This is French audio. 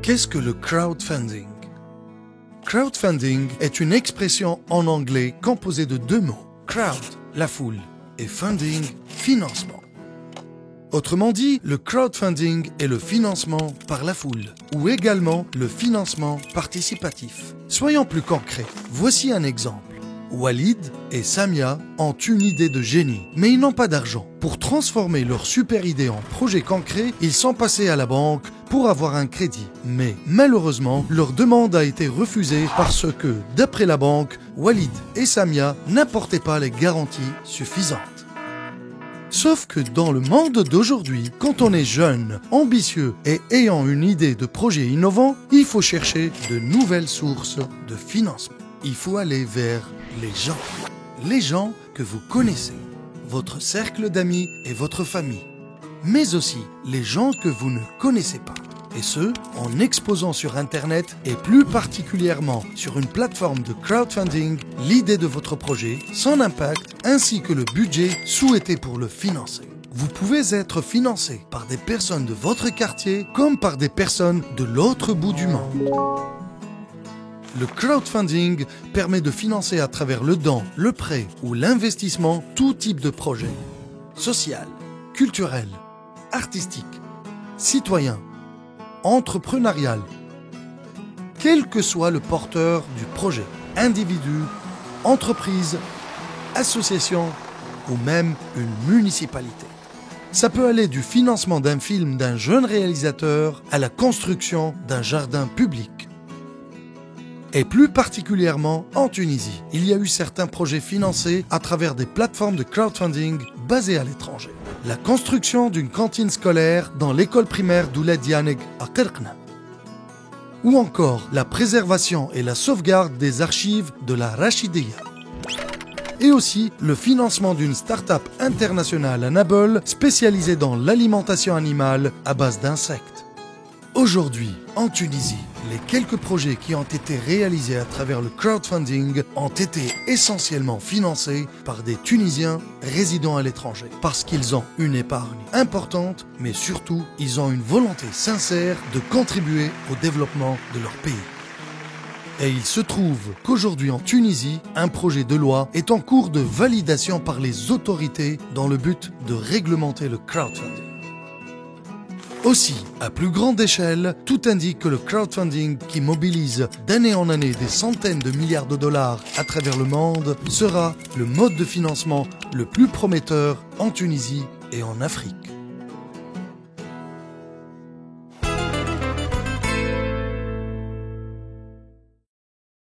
Qu'est-ce que le crowdfunding? Crowdfunding est une expression en anglais composée de deux mots. Crowd, la foule, et funding, financement. Autrement dit, le crowdfunding est le financement par la foule, ou également le financement participatif. Soyons plus concrets. Voici un exemple. Walid et Samia ont une idée de génie, mais ils n'ont pas d'argent. Pour transformer leur super idée en projet concret, ils sont passés à la banque pour avoir un crédit. Mais malheureusement, leur demande a été refusée parce que, d'après la banque, Walid et Samia n'apportaient pas les garanties suffisantes. Sauf que dans le monde d'aujourd'hui, quand on est jeune, ambitieux et ayant une idée de projet innovant, il faut chercher de nouvelles sources de financement. Il faut aller vers les gens que vous connaissez, votre cercle d'amis et votre famille, mais aussi les gens que vous ne connaissez pas. Et ce, en exposant sur Internet et plus particulièrement sur une plateforme de crowdfunding l'idée de votre projet, son impact ainsi que le budget souhaité pour le financer. Vous pouvez être financé par des personnes de votre quartier comme par des personnes de l'autre bout du monde. Le crowdfunding permet de financer à travers le don, le prêt ou l'investissement tout type de projet. Social, culturel, artistique, citoyen, entrepreneurial. Quel que soit le porteur du projet, individu, entreprise, association ou même une municipalité. Ça peut aller du financement d'un film d'un jeune réalisateur à la construction d'un jardin public. Et plus particulièrement en Tunisie, il y a eu certains projets financés à travers des plateformes de crowdfunding basées à l'étranger. La construction d'une cantine scolaire dans l'école primaire d'Oulad Dianeg à Qirqna. Ou encore la préservation et la sauvegarde des archives de la Rachidiyya. Et aussi le financement d'une start-up internationale à Nabeul spécialisée dans l'alimentation animale à base d'insectes. Aujourd'hui, en Tunisie, les quelques projets qui ont été réalisés à travers le crowdfunding ont été essentiellement financés par des Tunisiens résidant à l'étranger. Parce qu'ils ont une épargne importante, mais surtout, ils ont une volonté sincère de contribuer au développement de leur pays. Et il se trouve qu'aujourd'hui en Tunisie, un projet de loi est en cours de validation par les autorités dans le but de réglementer le crowdfunding. Aussi, à plus grande échelle, tout indique que le crowdfunding qui mobilise d'année en année des centaines de milliards de dollars à travers le monde sera le mode de financement le plus prometteur en Tunisie et en Afrique.